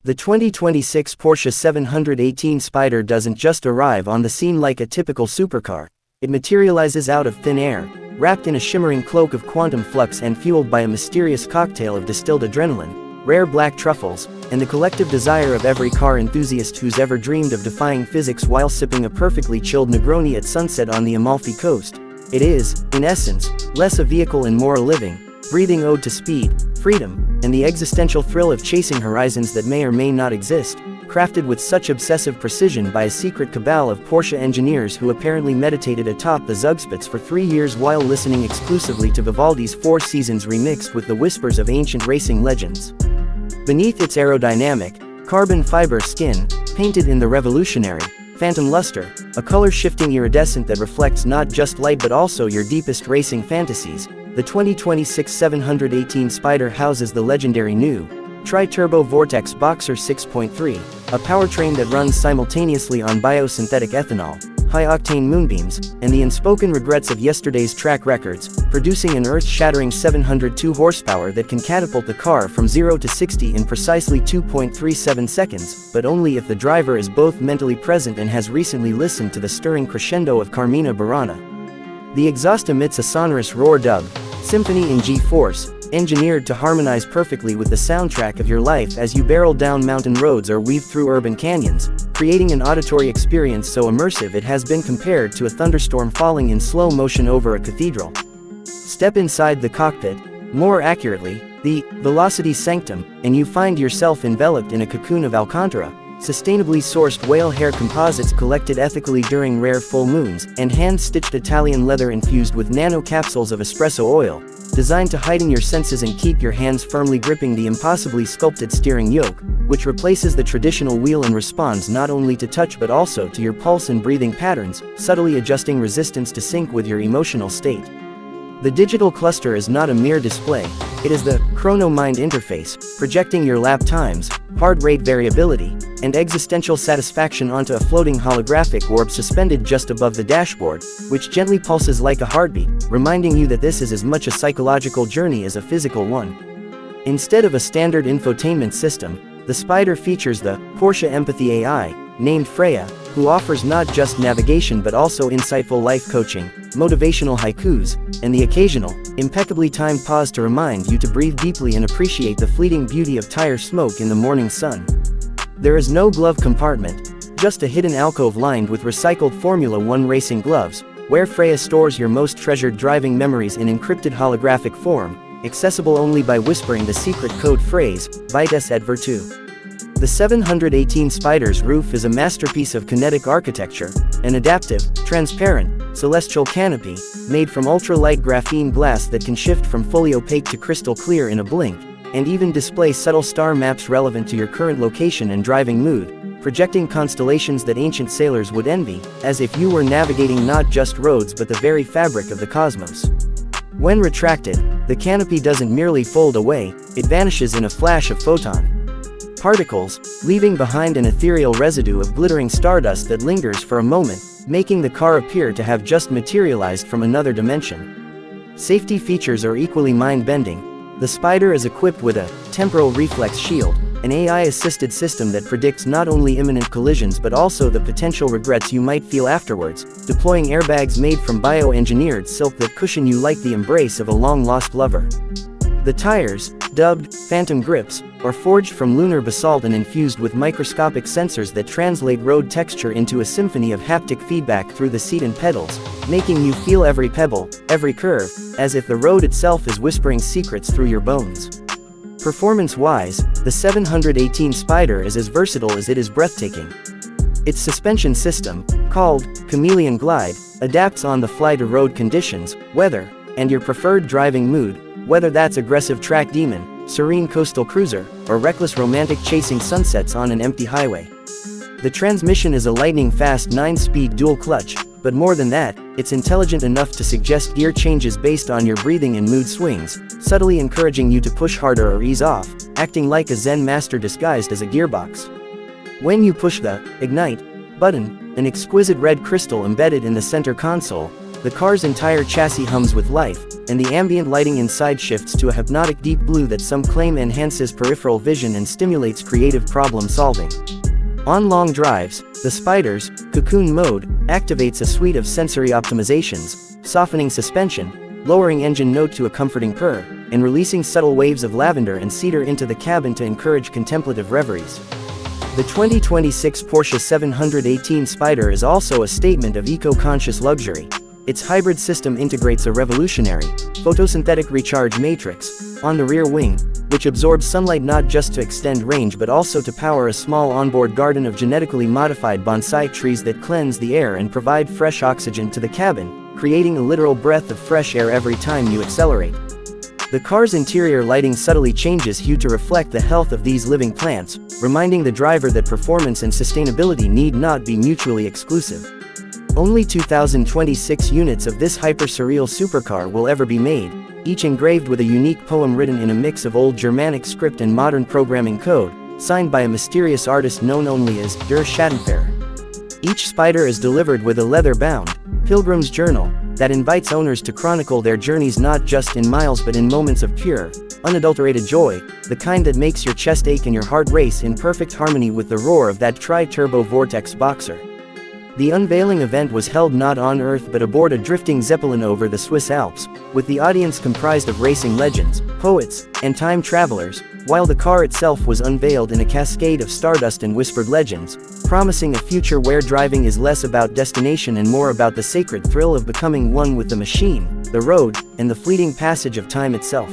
The 2026 Porsche 718 Spyder doesn't just arrive on the scene like a typical supercar. It materializes out of thin air, wrapped in a shimmering cloak of quantum flux and fueled by a mysterious cocktail of distilled adrenaline, rare black truffles, and the collective desire of every car enthusiast who's ever dreamed of defying physics while sipping a perfectly chilled Negroni at sunset on the Amalfi Coast. It is, in essence, less a vehicle and more a living, breathing ode to speed, freedom, and the existential thrill of chasing horizons that may or may not exist, crafted with such obsessive precision by a secret cabal of Porsche engineers who apparently meditated atop the Zugspitze for 3 years while listening exclusively to Vivaldi's Four Seasons remixed with the whispers of ancient racing legends. Beneath its aerodynamic, carbon fiber skin, painted in the revolutionary, phantom luster, a color-shifting iridescent that reflects not just light but also your deepest racing fantasies, the 2026 718 Spyder houses the legendary new Tri-Turbo Vortex Boxer 6.3, a powertrain that runs simultaneously on biosynthetic ethanol, high-octane moonbeams, and the unspoken regrets of yesterday's track records, producing an earth-shattering 702 horsepower that can catapult the car from 0 to 60 in precisely 2.37 seconds, but only if the driver is both mentally present and has recently listened to the stirring crescendo of Carmina Burana. The exhaust emits a sonorous roar dubbed Symphony in G-Force, engineered to harmonize perfectly with the soundtrack of your life as you barrel down mountain roads or weave through urban canyons, creating an auditory experience so immersive it has been compared to a thunderstorm falling in slow motion over a cathedral. Step inside the cockpit, more accurately, the Velocity Sanctum, and you find yourself enveloped in a cocoon of Alcantara, sustainably sourced whale hair composites collected ethically during rare full moons, and hand-stitched Italian leather infused with nano-capsules of espresso oil, designed to heighten your senses and keep your hands firmly gripping the impossibly sculpted steering yoke, which replaces the traditional wheel and responds not only to touch but also to your pulse and breathing patterns, subtly adjusting resistance to sync with your emotional state. The digital cluster is not a mere display, it is the chrono-mind interface, projecting your lap times, heart rate variability, and existential satisfaction onto a floating holographic orb suspended just above the dashboard, which gently pulses like a heartbeat, reminding you that this is as much a psychological journey as a physical one. Instead of a standard infotainment system, the Spyder features the Porsche Empathy AI, named Freya, who offers not just navigation but also insightful life coaching, motivational haikus, and the occasional, impeccably timed pause to remind you to breathe deeply and appreciate the fleeting beauty of tire smoke in the morning sun. There is no glove compartment, just a hidden alcove lined with recycled Formula One racing gloves, where Freya stores your most treasured driving memories in encrypted holographic form, accessible only by whispering the secret code phrase, Vites et Virtu. The 718 Spyder's roof is a masterpiece of kinetic architecture, an adaptive, transparent, celestial canopy, made from ultra-light graphene glass that can shift from fully opaque to crystal clear in a blink, and even display subtle star maps relevant to your current location and driving mood, projecting constellations that ancient sailors would envy, as if you were navigating not just roads but the very fabric of the cosmos. When retracted, the canopy doesn't merely fold away, it vanishes in a flash of photon particles, leaving behind an ethereal residue of glittering stardust that lingers for a moment, making the car appear to have just materialized from another dimension. Safety features are equally mind-bending. The Spyder is equipped with a temporal reflex shield, an AI-assisted system that predicts not only imminent collisions but also the potential regrets you might feel afterwards, deploying airbags made from bioengineered silk that cushion you like the embrace of a long-lost lover. The tires, dubbed Phantom Grips, are forged from lunar basalt and infused with microscopic sensors that translate road texture into a symphony of haptic feedback through the seat and pedals, making you feel every pebble, every curve, as if the road itself is whispering secrets through your bones. Performance-wise, the 718 Spyder is as versatile as it is breathtaking. Its suspension system, called Chameleon Glide, adapts on the fly to road conditions, weather, and your preferred driving mood, whether that's aggressive track demon, serene coastal cruiser, or reckless romantic chasing sunsets on an empty highway. The transmission is a lightning-fast 9-speed dual-clutch, but more than that, it's intelligent enough to suggest gear changes based on your breathing and mood swings, subtly encouraging you to push harder or ease off, acting like a Zen master disguised as a gearbox. When you push the Ignite button, an exquisite red crystal embedded in the center console, the car's entire chassis hums with life, and the ambient lighting inside shifts to a hypnotic deep blue that some claim enhances peripheral vision and stimulates creative problem solving. On long drives, the Spyder's cocoon mode activates a suite of sensory optimizations, softening suspension, lowering engine note to a comforting purr, and releasing subtle waves of lavender and cedar into the cabin to encourage contemplative reveries. The 2026 Porsche 718 Spyder is also a statement of eco-conscious luxury. Its hybrid system integrates a revolutionary, photosynthetic recharge matrix on the rear wing, which absorbs sunlight not just to extend range but also to power a small onboard garden of genetically modified bonsai trees that cleanse the air and provide fresh oxygen to the cabin, creating a literal breath of fresh air every time you accelerate. The car's interior lighting subtly changes hue to reflect the health of these living plants, reminding the driver that performance and sustainability need not be mutually exclusive. Only 2,026 units of this hyper-surreal supercar will ever be made, each engraved with a unique poem written in a mix of old Germanic script and modern programming code, signed by a mysterious artist known only as Der Schattenfahrer. Each Spyder is delivered with a leather-bound, pilgrim's journal, that invites owners to chronicle their journeys not just in miles but in moments of pure, unadulterated joy, the kind that makes your chest ache and your heart race in perfect harmony with the roar of that tri-turbo Vortex boxer. The unveiling event was held not on Earth but aboard a drifting Zeppelin over the Swiss Alps, with the audience comprised of racing legends, poets, and time travelers, while the car itself was unveiled in a cascade of stardust and whispered legends, promising a future where driving is less about destination and more about the sacred thrill of becoming one with the machine, the road, and the fleeting passage of time itself.